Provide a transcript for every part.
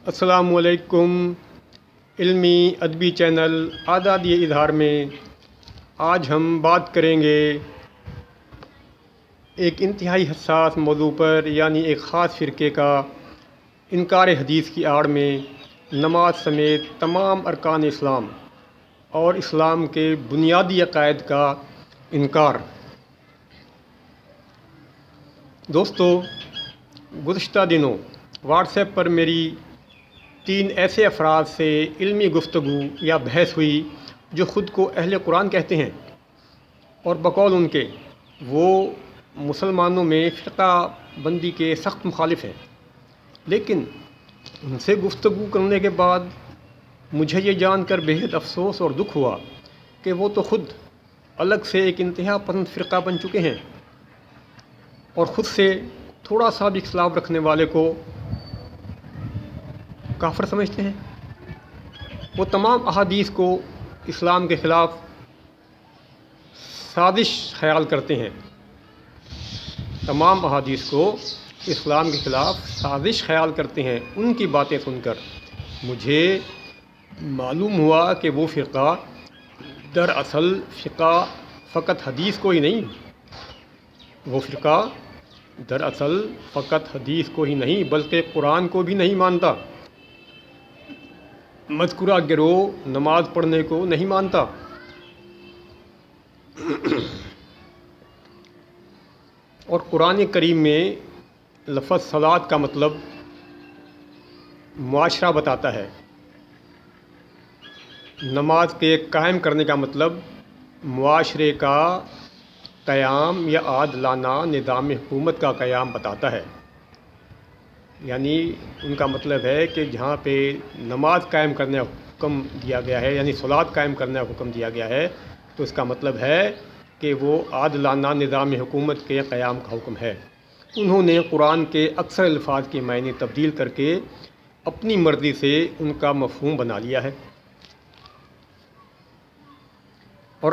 السلام علیکم۔ علمی ادبی چینل آزادی اظہار میں آج ہم بات کریں گے ایک انتہائی حساس موضوع پر، یعنی ایک خاص فرقے کا انکار حدیث کی آڑ میں نماز سمیت تمام ارکان اسلام اور اسلام کے بنیادی عقائد کا انکار۔ دوستو، گزشتہ دنوں واٹس ایپ پر میری 3 ایسے افراد سے علمی گفتگو یا بحث ہوئی جو خود کو اہل قرآن کہتے ہیں، اور بقول ان کے وہ مسلمانوں میں فرقہ بندی کے سخت مخالف ہیں۔ لیکن ان سے گفتگو کرنے کے بعد مجھے یہ جان کر بہت افسوس اور دکھ ہوا کہ وہ تو خود الگ سے ایک انتہا پسند فرقہ بن چکے ہیں، اور خود سے تھوڑا سا بھی اختلاف رکھنے والے کو کافر سمجھتے ہیں۔ وہ تمام احادیث کو اسلام کے خلاف سازش خیال کرتے ہیں، تمام احادیث کو اسلام کے خلاف سازش خیال کرتے ہیں۔ ان کی باتیں سن کر مجھے معلوم ہوا کہ وہ فرقہ دراصل فقہ فقط حدیث کو ہی نہیں، بلکہ قرآن کو بھی نہیں مانتا۔ مذکورہ گروہ نماز پڑھنے کو نہیں مانتا، اور قرآن کریم میں لفظ صلاۃ کا مطلب معاشرہ بتاتا ہے۔ نماز کے قائم کرنے کا مطلب معاشرے کا قیام یا عادلانہ نظام حکومت کا قیام بتاتا ہے۔ یعنی ان کا مطلب ہے کہ جہاں پہ نماز قائم کرنے کا حکم دیا گیا ہے، یعنی صلاۃ قائم کرنے کا حکم دیا گیا ہے، تو اس کا مطلب ہے کہ وہ عادلانہ نظام حکومت کے قیام کا حکم ہے۔ انہوں نے قرآن کے اکثر الفاظ کے معنی تبدیل کر کے اپنی مرضی سے ان کا مفہوم بنا لیا ہے، اور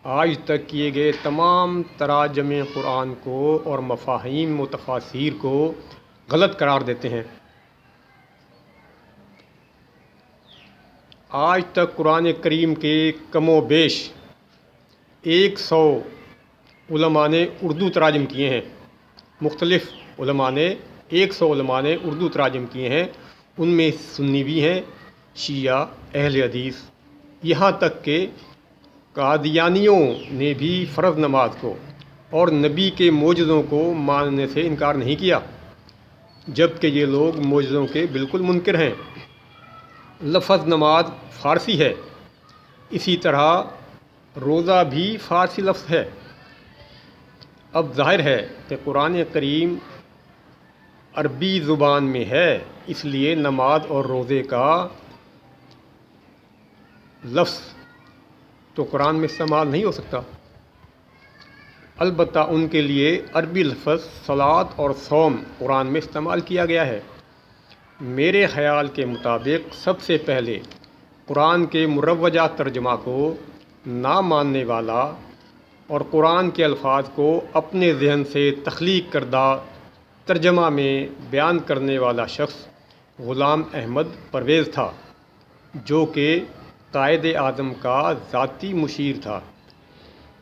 آج تک کیے گئے تمام تراجم قرآن کو اور مفاہیم و تفاسیر کو غلط قرار دیتے ہیں۔ آج تک قرآن کریم کے کم و بیش 100 علماء نے اردو تراجم کیے ہیں، مختلف علماء نے 100 علماء نے اردو تراجم کیے ہیں۔ ان میں سنی بھی ہیں، شیعہ، اہل حدیث، یہاں تک کہ قادیانیوں نے بھی فرض نماز کو اور نبی کے معجزوں کو ماننے سے انکار نہیں کیا، جبکہ یہ لوگ معجزوں کے بالکل منکر ہیں۔ لفظ نماز فارسی ہے، اسی طرح روزہ بھی فارسی لفظ ہے۔ اب ظاہر ہے کہ قرآن کریم عربی زبان میں ہے، اس لیے نماز اور روزے کا لفظ تو قرآن میں استعمال نہیں ہو سکتا۔ البتہ ان کے لیے عربی لفظ صلاۃ اور صوم قرآن میں استعمال کیا گیا ہے۔ میرے خیال کے مطابق سب سے پہلے قرآن کے مروجہ ترجمہ کو نہ ماننے والا اور قرآن کے الفاظ کو اپنے ذہن سے تخلیق کردہ ترجمہ میں بیان کرنے والا شخص غلام احمد پرویز تھا، جو کہ قائد اعظم کا ذاتی مشیر تھا۔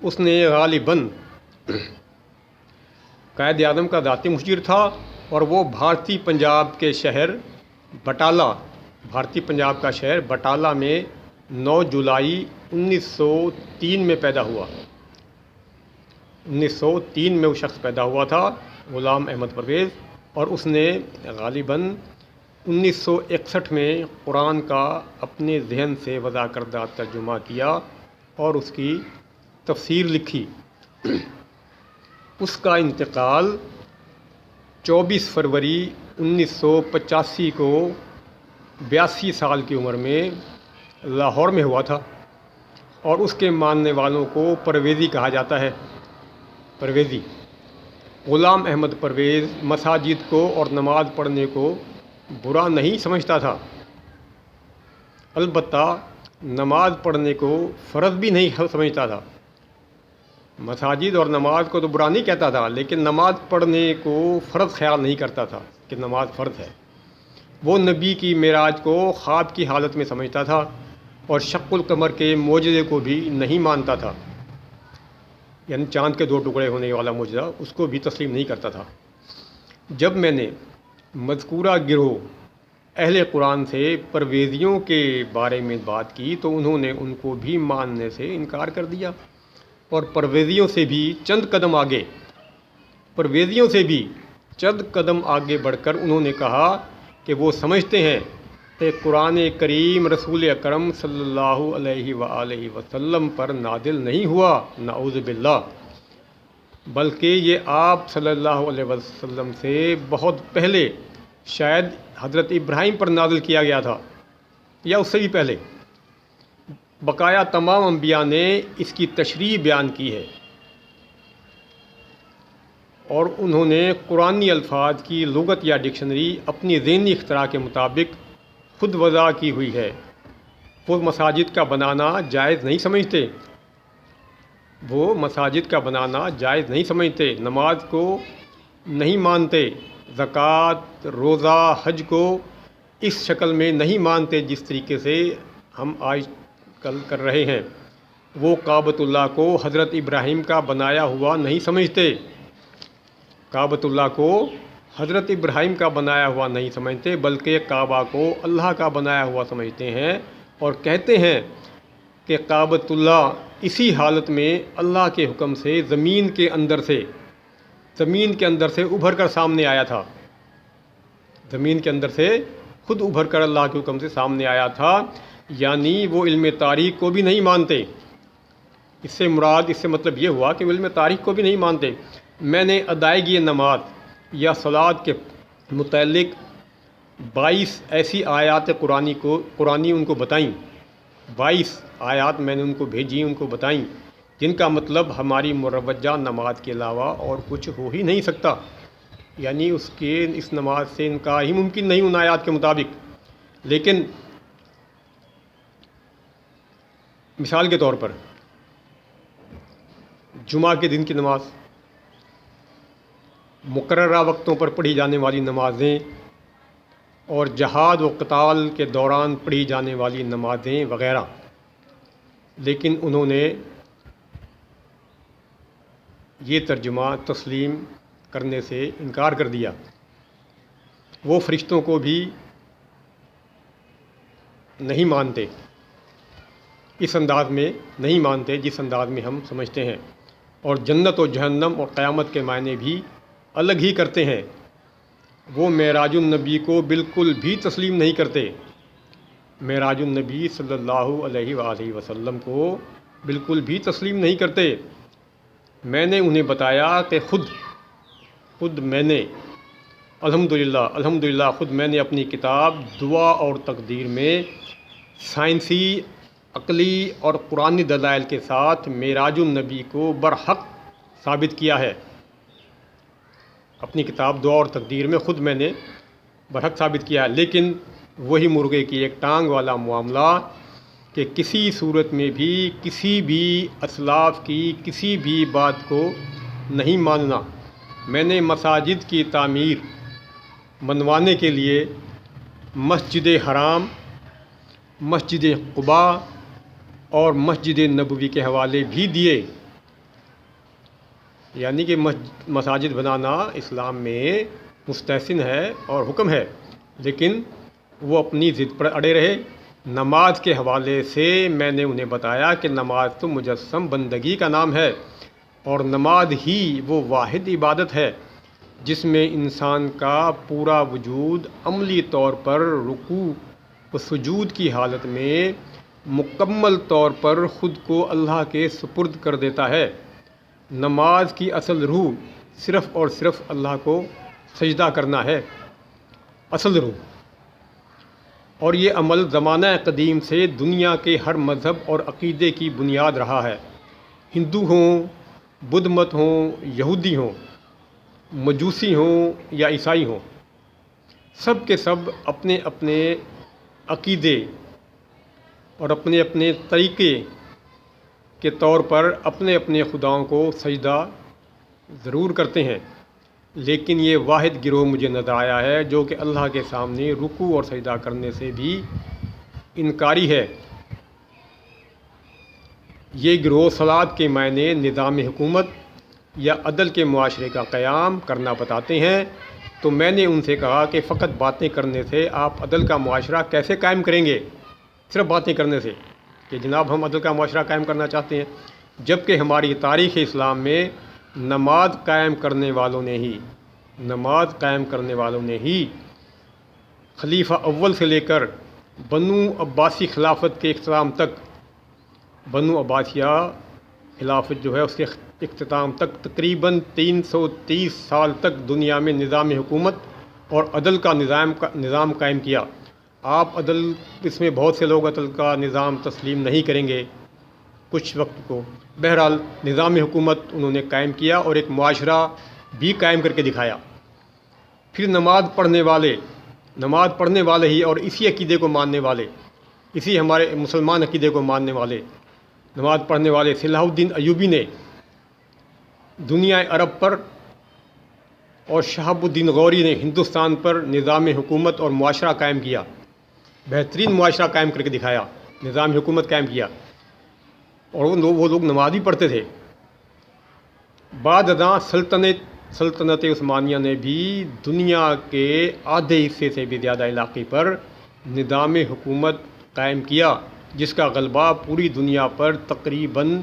اس نے غالباً قائد اعظم کا ذاتی مشیر تھا، اور وہ بھارتی پنجاب کا شہر بٹالہ میں 9 جولائی 1903 میں پیدا ہوا۔ 1903 میں وہ شخص پیدا ہوا تھا، غلام احمد پرویز، اور اس نے غالباً 1961 میں قرآن کا اپنے ذہن سے وضع کردہ ترجمہ کیا اور اس کی تفسیر لکھی۔ اس کا انتقال 24 فروری 1985 کو 82 سال کی عمر میں لاہور میں ہوا تھا، اور اس کے ماننے والوں کو پرویزی کہا جاتا ہے۔ پرویزی غلام احمد پرویز مساجد کو اور نماز پڑھنے کو برا نہیں سمجھتا تھا، البتہ نماز پڑھنے کو فرض بھی نہیں سمجھتا تھا۔ مساجد اور نماز کو تو برا نہیں کہتا تھا، لیکن نماز پڑھنے کو فرض خیال نہیں کرتا تھا کہ نماز فرض ہے۔ وہ نبی کی معراج کو خواب کی حالت میں سمجھتا تھا اور شق القمر کے معجزے کو بھی نہیں مانتا تھا، یعنی چاند کے 2 ٹکڑے ہونے والا معجزہ، اس کو بھی تسلیم نہیں کرتا تھا۔ جب میں نے مذکورہ گروہ اہل قرآن سے پرویزیوں کے بارے میں بات کی تو انہوں نے ان کو بھی ماننے سے انکار کر دیا، اور پرویزیوں سے بھی چند قدم آگے بڑھ کر انہوں نے کہا کہ وہ سمجھتے ہیں کہ قرآن کریم رسول اکرم صلی اللہ علیہ وآلہ وسلم پر نازل نہیں ہوا، نعوذ باللہ، بلکہ یہ آپ صلی اللہ علیہ وسلم سے بہت پہلے شاید حضرت ابراہیم پر نازل کیا گیا تھا یا اس سے بھی پہلے۔ بقایا تمام انبیاء نے اس کی تشریح بیان کی ہے، اور انہوں نے قرآنی الفاظ کی لغت یا ڈکشنری اپنی ذہنی اختراع کے مطابق خود وضع کی ہوئی ہے۔ وہ مساجد کا بنانا جائز نہیں سمجھتے، نماز کو نہیں مانتے، زکوٰۃ، روزہ، حج کو اس شکل میں نہیں مانتے جس طریقے سے ہم آج کل کر رہے ہیں۔ وہ کعبۃ اللہ کو حضرت ابراہیم کا بنایا ہوا نہیں سمجھتے، بلکہ کعبہ کو اللہ کا بنایا ہوا سمجھتے ہیں، اور کہتے ہیں کہ کعبۃ اللہ اسی حالت میں اللہ کے حکم سے زمین کے اندر سے ابھر کر سامنے آیا تھا، زمین کے اندر سے خود ابھر کر اللہ کے حکم سے سامنے آیا تھا، یعنی وہ علم تاریخ کو بھی نہیں مانتے۔ اس سے مطلب یہ ہوا کہ وہ علم تاریخ کو بھی نہیں مانتے۔ میں نے ادائیگی نماز یا صلاۃ کے متعلق 22 ایسی آیات قرآنی ان کو بتائیں، 22 آیات میں نے ان کو بھیجی، ان کو بتائیں، جن کا مطلب ہماری مروجہ نماز کے علاوہ اور کچھ ہو ہی نہیں سکتا، یعنی اس نماز سے انکار ہی ممکن نہیں ان آیات کے مطابق۔ لیکن مثال کے طور پر جمعہ کے دن کی نماز، مقررہ وقتوں پر پڑھی جانے والی نمازیں، اور جہاد و قتال کے دوران پڑھی جانے والی نمازیں وغیرہ، لیکن انہوں نے یہ ترجمہ تسلیم کرنے سے انکار کر دیا۔ وہ فرشتوں کو بھی نہیں مانتے، اس انداز میں نہیں مانتے جس انداز میں ہم سمجھتے ہیں، اور جنت و جہنم اور قیامت کے معنی بھی الگ ہی کرتے ہیں۔ وہ معراج النبی کو بالکل بھی تسلیم نہیں کرتے، معراج النبی صلی اللہ علیہ وآلہ وسلم کو بالکل بھی تسلیم نہیں کرتے۔ میں نے انہیں بتایا کہ خود میں نے الحمدللہ خود میں نے اپنی کتاب دعا اور تقدیر میں سائنسی، عقلی اور قرآنی دلائل کے ساتھ معراج النبی کو برحق ثابت کیا ہے۔ اپنی کتاب دعا اور تقدیر میں خود میں نے برحق ثابت کیا ہے، لیکن وہی مرغے کی ایک ٹانگ والا معاملہ کہ کسی صورت میں بھی کسی بھی اسلاف کی کسی بھی بات کو نہیں ماننا۔ میں نے مساجد کی تعمیر منوانے کے لیے مسجد حرام، مسجد قباء اور مسجد نبوی کے حوالے بھی دیے، یعنی کہ مساجد بنانا اسلام میں مستحسن ہے اور حکم ہے، لیکن وہ اپنی ضد پر اڑے رہے۔ نماز کے حوالے سے میں نے انہیں بتایا کہ نماز تو مجسم بندگی کا نام ہے، اور نماز ہی وہ واحد عبادت ہے جس میں انسان کا پورا وجود عملی طور پر رکوع و سجود کی حالت میں مکمل طور پر خود کو اللہ کے سپرد کر دیتا ہے۔ نماز کی اصل روح صرف اور صرف اللہ کو سجدہ کرنا ہے، اصل روح، اور یہ عمل زمانہ قدیم سے دنیا کے ہر مذہب اور عقیدے کی بنیاد رہا ہے۔ ہندو ہوں، بدھ مت ہوں، یہودی ہوں، مجوسی ہوں یا عیسائی ہوں، سب کے سب اپنے اپنے عقیدے اور اپنے اپنے طریقے کے طور پر اپنے اپنے خداؤں کو سجدہ ضرور کرتے ہیں، لیکن یہ واحد گروہ مجھے نظر آیا ہے جو کہ اللہ کے سامنے رکوع اور سجدہ کرنے سے بھی انکاری ہے۔ یہ گروہ صلاۃ کے معنی نظام حکومت یا عدل کے معاشرے کا قیام کرنا بتاتے ہیں، تو میں نے ان سے کہا کہ فقط باتیں کرنے سے آپ عدل کا معاشرہ کیسے قائم کریں گے؟ صرف باتیں کرنے سے کہ جناب ہم عدل کا معاشرہ قائم کرنا چاہتے ہیں، جبکہ ہماری تاریخ اسلام میں نماز قائم کرنے والوں نے ہی خلیفہ اول سے لے کر بنو عباسی خلافت کے اختتام تک، بنو عباسیہ خلافت جو ہے اس کے اختتام تک تقریباً 330 سال تک دنیا میں نظام حکومت اور عدل کا نظام قائم کیا۔ آپ عدل، اس میں بہت سے لوگ عدل کا نظام تسلیم نہیں کریں گے کچھ وقت کو، بہرحال نظام حکومت انہوں نے قائم کیا اور ایک معاشرہ بھی قائم کر کے دکھایا۔ پھر نماز پڑھنے والے ہی اور اسی عقیدے کو ماننے والے، اسی ہمارے مسلمان عقیدے کو ماننے والے نماز پڑھنے والے صلاح الدین ایوبی نے دنیا عرب پر اور شہاب الدین غوری نے ہندوستان پر نظام حکومت اور معاشرہ قائم کیا، بہترین معاشرہ قائم کر کے دکھایا، نظام حکومت قائم کیا، اور وہ لوگ نماز بھی پڑھتے تھے۔ بعد ازاں سلطنت عثمانیہ نے بھی دنیا کے آدھے حصے سے بھی زیادہ علاقے پر نظام حکومت قائم کیا، جس کا غلبہ پوری دنیا پر تقریباً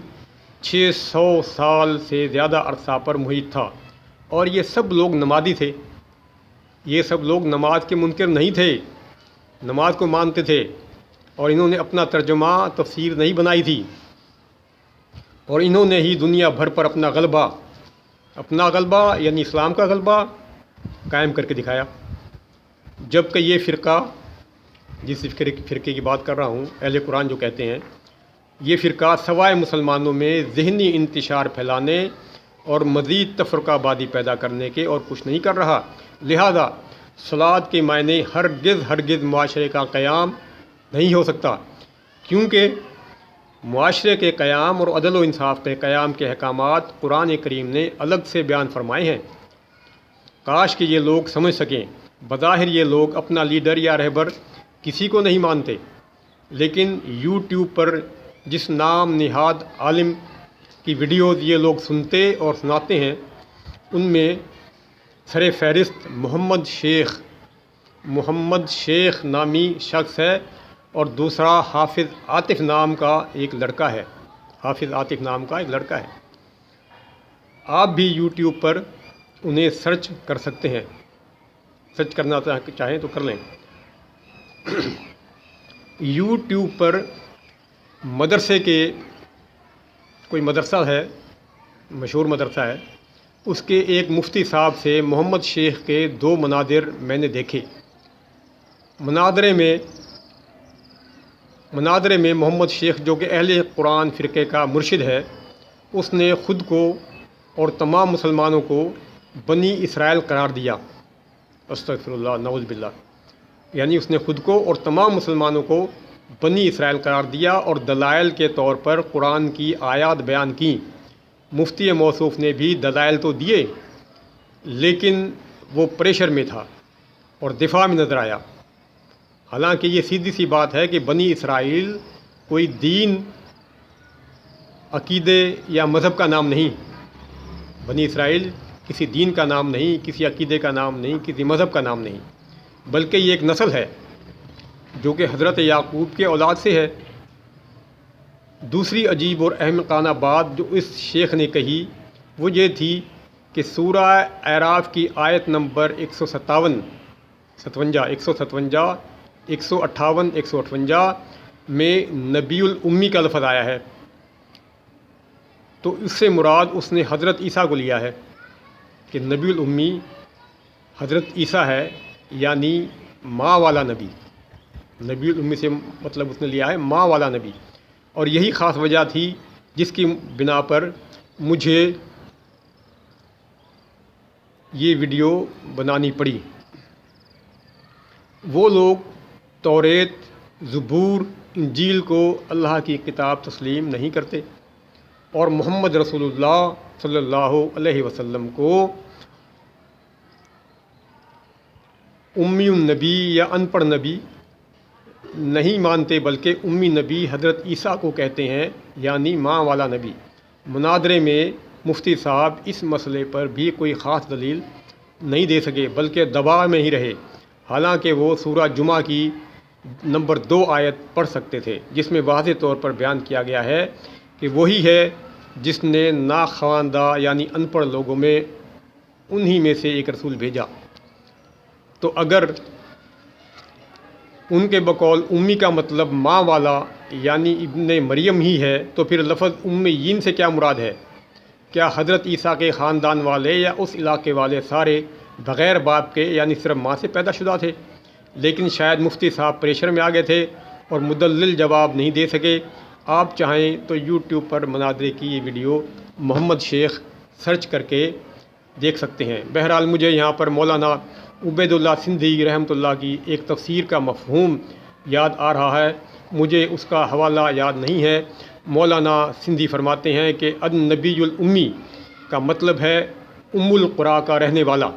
600 سال سے زیادہ عرصہ پر محیط تھا، اور یہ سب لوگ نمازی تھے، یہ سب لوگ نماز کے منکر نہیں تھے، نماز کو مانتے تھے، اور انہوں نے اپنا ترجمہ تفسیر نہیں بنائی تھی، اور انہوں نے ہی دنیا بھر پر اپنا غلبہ یعنی اسلام کا غلبہ قائم کر کے دکھایا۔ جبکہ یہ فرقہ، جس فرقے کی بات کر رہا ہوں، اہل قرآن جو کہتے ہیں، یہ فرقہ سوائے مسلمانوں میں ذہنی انتشار پھیلانے اور مزید تفرقہ بازی پیدا کرنے کے اور کچھ نہیں کر رہا، لہذا صلاۃ کے معنی ہرگز معاشرے کا قیام نہیں ہو سکتا، کیونکہ معاشرے کے قیام اور عدل و انصاف کے قیام کے احکامات قرآن کریم نے الگ سے بیان فرمائے ہیں۔ کاش کہ یہ لوگ سمجھ سکیں۔ بظاہر یہ لوگ اپنا لیڈر یا رہبر کسی کو نہیں مانتے، لیکن یوٹیوب پر جس نام نہاد عالم کی ویڈیوز یہ لوگ سنتے اور سناتے ہیں، ان میں سر فہرست محمد شیخ نامی شخص ہے، اور دوسرا حافظ عاطف نام کا ایک لڑکا ہے۔ آپ بھی یوٹیوب پر انہیں سرچ کر سکتے ہیں، سرچ کرنا چاہیں تو کر لیں۔ یوٹیوب پر کوئی مدرسہ ہے، مشہور مدرسہ ہے، اس کے ایک مفتی صاحب سے محمد شیخ کے 2 مناظر میں نے دیکھے۔ مناظرے میں محمد شیخ، جو کہ اہل قرآن فرقے کا مرشد ہے، اس نے خود کو اور تمام مسلمانوں کو بنی اسرائیل قرار دیا، استغفر اللہ، نعوذ باللہ، یعنی اس نے خود کو اور تمام مسلمانوں کو بنی اسرائیل قرار دیا اور دلائل کے طور پر قرآن کی آیات بیان کی۔ مفتی موصوف نے بھی دلائل تو دیے، لیکن وہ پریشر میں تھا اور دفاع میں نظر آیا۔ حالانکہ یہ سیدھی سی بات ہے کہ بنی اسرائیل کوئی دین، عقیدے یا مذہب کا نام نہیں، بنی اسرائیل کسی دین کا نام نہیں، کسی عقیدے کا نام نہیں، کسی مذہب کا نام نہیں، بلکہ یہ ایک نسل ہے جو کہ حضرت یعقوب کے اولاد سے ہے۔ دوسری عجیب اور احمقانہ بات جو اس شیخ نے کہی وہ یہ تھی کہ سورہ اعراف کی آیت نمبر 157، 158 میں نبی الأمی کا لفظ آیا ہے، تو اس سے مراد اس نے حضرت عیسیٰ کو لیا ہے کہ نبی الأمی حضرت عیسیٰ ہے، یعنی ماں والا نبی۔ نبی الأمی سے مطلب اس نے لیا ہے ماں والا نبی، اور یہی خاص وجہ تھی جس کی بنا پر مجھے یہ ویڈیو بنانی پڑی۔ وہ لوگ توریت، زبور، انجیل کو اللہ کی کتاب تسلیم نہیں کرتے، اور محمد رسول اللہ صلی اللہ علیہ وسلم کو امی النبی یا ان پڑھ نبی نہیں مانتے، بلکہ امی نبی حضرت عیسیٰ کو کہتے ہیں، یعنی ماں والا نبی۔ مناظرے میں مفتی صاحب اس مسئلے پر بھی کوئی خاص دلیل نہیں دے سکے، بلکہ دباؤ میں ہی رہے، حالانکہ وہ سورہ جمعہ کی نمبر 2 آیت پڑھ سکتے تھے، جس میں واضح طور پر بیان کیا گیا ہے کہ وہی ہے جس نے ناخواندہ یعنی ان پڑھ لوگوں میں انہی میں سے ایک رسول بھیجا۔ تو اگر ان کے بقول امی کا مطلب ماں والا یعنی ابن مریم ہی ہے، تو پھر لفظ امیین سے کیا مراد ہے؟ کیا حضرت عیسیٰ کے خاندان والے یا اس علاقے والے سارے بغیر باپ کے یعنی صرف ماں سے پیدا شدہ تھے؟ لیکن شاید مفتی صاحب پریشر میں آ گئے تھے اور مدلل جواب نہیں دے سکے۔ آپ چاہیں تو یوٹیوب پر مناظرے کی یہ ویڈیو محمد شیخ سرچ کر کے دیکھ سکتے ہیں۔ بہرحال مجھے یہاں پر مولانا عبید اللہ سندھی رحمۃ اللہ کی ایک تفسیر کا مفہوم یاد آ رہا ہے، مجھے اس کا حوالہ یاد نہیں ہے۔ مولانا سندھی فرماتے ہیں کہ النبی الامی کا مطلب ہے ام القریٰ کا رہنے والا،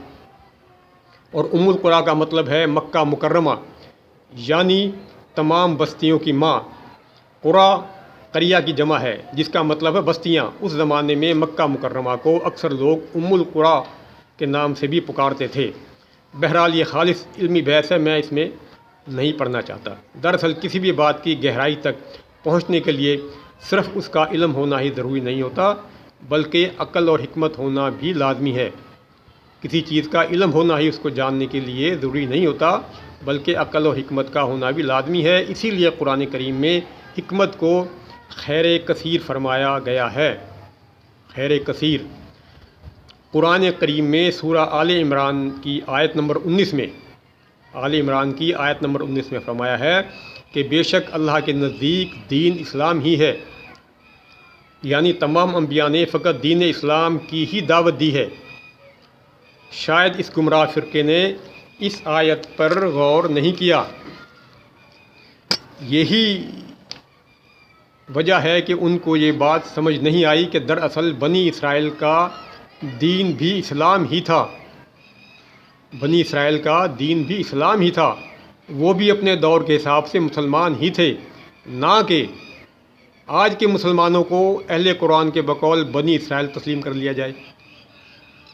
اور ام القریٰ کا مطلب ہے مکہ مکرمہ، یعنی تمام بستیوں کی ماں۔ قریٰ قریہ کی جمع ہے، جس کا مطلب ہے بستیاں۔ اس زمانے میں مکہ مکرمہ کو اکثر لوگ ام القریٰ کے نام سے بھی پکارتے تھے۔ بہرحال یہ خالص علمی بحث ہے، میں اس میں نہیں پڑھنا چاہتا۔ دراصل کسی بھی بات کی گہرائی تک پہنچنے کے لیے صرف اس کا علم ہونا ہی ضروری نہیں ہوتا، بلکہ عقل اور حکمت ہونا بھی لازمی ہے۔ کسی چیز کا علم ہونا ہی اس کو جاننے کے لیے ضروری نہیں ہوتا، بلکہ عقل اور حکمت کا ہونا بھی لازمی ہے۔ اسی لیے قرآن کریم میں حکمت کو خیر کثیر فرمایا گیا ہے۔ خیر کثیر قرآن کریم میں سورہ آل عمران کی آیت نمبر 19 میں فرمایا ہے کہ بے شک اللہ کے نزدیک دین اسلام ہی ہے، یعنی تمام انبیاء نے فقط دین اسلام کی ہی دعوت دی ہے۔ شاید اس گمراہ فرقے نے اس آیت پر غور نہیں کیا۔ یہی وجہ ہے کہ ان کو یہ بات سمجھ نہیں آئی کہ دراصل بنی اسرائیل کا دین بھی اسلام ہی تھا۔ بنی اسرائیل کا دین بھی اسلام ہی تھا، وہ بھی اپنے دور کے حساب سے مسلمان ہی تھے، نہ کہ آج کے مسلمانوں کو اہل قرآن کے بقول بنی اسرائیل تسلیم کر لیا جائے،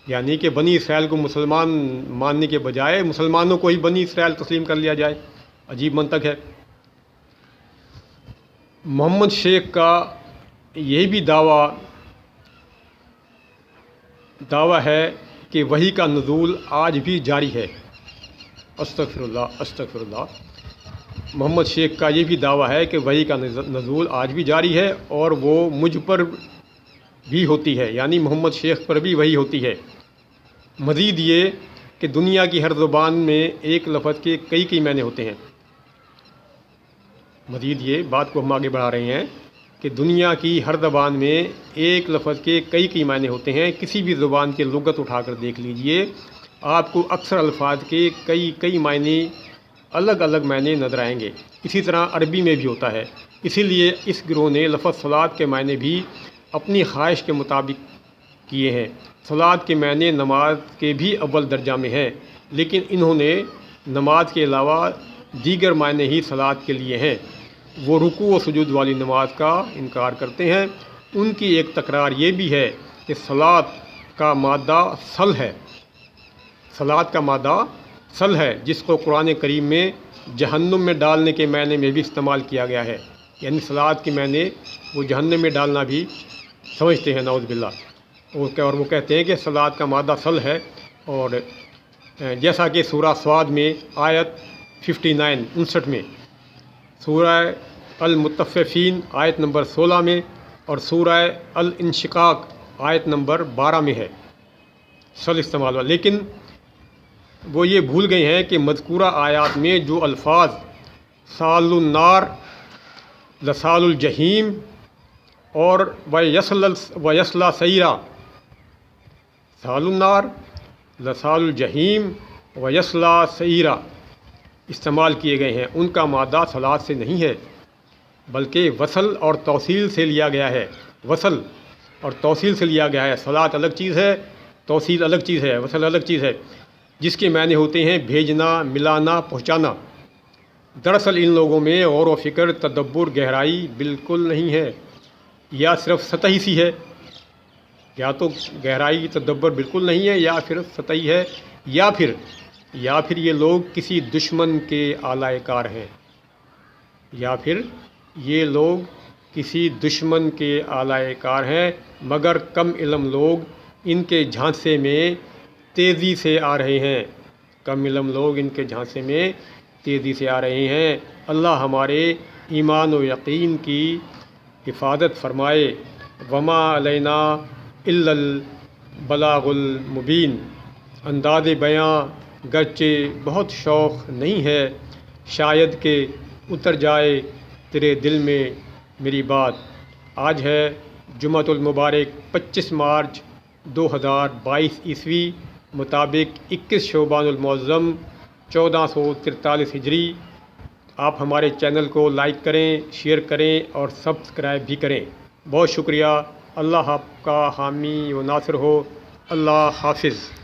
یعنی کہ بنی اسرائیل کو مسلمان ماننے کے بجائے مسلمانوں کو ہی بنی اسرائیل تسلیم کر لیا جائے۔ عجیب منطق ہے۔ محمد شیخ کا یہ بھی دعویٰ ہے کہ وحی کا نزول آج بھی جاری ہے۔ استغفر اللہ۔ محمد شیخ کا یہ بھی دعویٰ ہے کہ وحی کا نزول آج بھی جاری ہے، اور وہ مجھ پر بھی ہوتی ہے، یعنی محمد شیخ پر بھی وحی ہوتی ہے۔ مزید یہ کہ دنیا کی ہر زبان میں ایک لفظ کے کئی معنی ہوتے ہیں۔ مزید یہ بات کو ہم آگے بڑھا رہے ہیں کہ دنیا کی ہر زبان میں ایک لفظ کے کئی معنی ہوتے ہیں۔ کسی بھی زبان کی لغت اٹھا کر دیکھ لیجئے، آپ کو اکثر الفاظ کے کئی معنی الگ معنی نظر آئیں گے۔ اسی طرح عربی میں بھی ہوتا ہے۔ اسی لیے اس گروہ نے لفظ صلاۃ کے معنی بھی اپنی خواہش کے مطابق کیے ہیں۔ صلاۃ کے معنی نماز کے بھی اول درجہ میں ہیں، لیکن انہوں نے نماز کے علاوہ دیگر معنی ہی صلاۃ کے لیے ہیں۔ وہ رکوع و سجود والی نماز کا انکار کرتے ہیں۔ ان کی ایک تکرار یہ بھی ہے کہ صلاۃ کا مادہ سل ہے، جس کو قرآن کریم میں جہنم میں ڈالنے کے معنی میں بھی استعمال کیا گیا ہے، یعنی صلاۃ کے معنی وہ جہنم میں ڈالنا بھی سمجھتے ہیں، نعوذ باللہ۔ اور وہ کہتے ہیں کہ صلاۃ کا مادہ سل ہے، اور جیسا کہ سورہ صاد میں آیت 59 میں، سورہ المطففین آیت نمبر 16 میں، اور سورہ الانشقاق آیت نمبر 12 میں ہے سل استعمال ہوا۔ لیکن وہ یہ بھول گئے ہیں کہ مذکورہ آیات میں جو الفاظ سال النار، لسال الجحیم اور ویسلا سعیرہ، سال النار، لسال الجحیم ویسلا سعیرہ استعمال کیے گئے ہیں، ان کا مادہ صلاۃ سے نہیں ہے، بلکہ وصل اور توصیل سے لیا گیا ہے۔ وصل اور توصیل سے لیا گیا ہے۔ صلاۃ الگ چیز ہے، توصیل الگ چیز ہے، وصل الگ چیز ہے۔ جس کے معنی ہوتے ہیں بھیجنا، ملانا، پہنچانا۔ دراصل ان لوگوں میں غور و فکر، تدبر، گہرائی بالکل نہیں ہے، یا صرف سطحی سی ہے۔ یا تو گہرائی، تدبر بالکل نہیں ہے، یا پھر سطحی ہے، یا پھر یہ لوگ کسی دشمن کے آلۂ کار ہیں، یا پھر یہ لوگ کسی دشمن کے آلۂ کار ہیں، مگر کم علم لوگ ان کے جھانسے میں تیزی سے آ رہے ہیں۔ کم علم لوگ ان کے جھانسے میں تیزی سے آ رہے ہیں۔ اللہ ہمارے ایمان و یقین کی حفاظت فرمائے۔ وما علینا الا البلاغ المبین۔ انداز بیاں گرچہ بہت شوق نہیں ہے، شاید کہ اتر جائے تیرے دل میں میری بات۔ آج ہے جمعۃ المبارک 25 مارچ 2022 عیسوی، مطابق 21 شعبان المعظم 1443 ہجری۔ آپ ہمارے چینل کو لائک کریں، شیئر کریں اور سبسکرائب بھی کریں۔ بہت شکریہ۔ اللہ آپ کا حامی و ناصر ہو۔ اللہ حافظ۔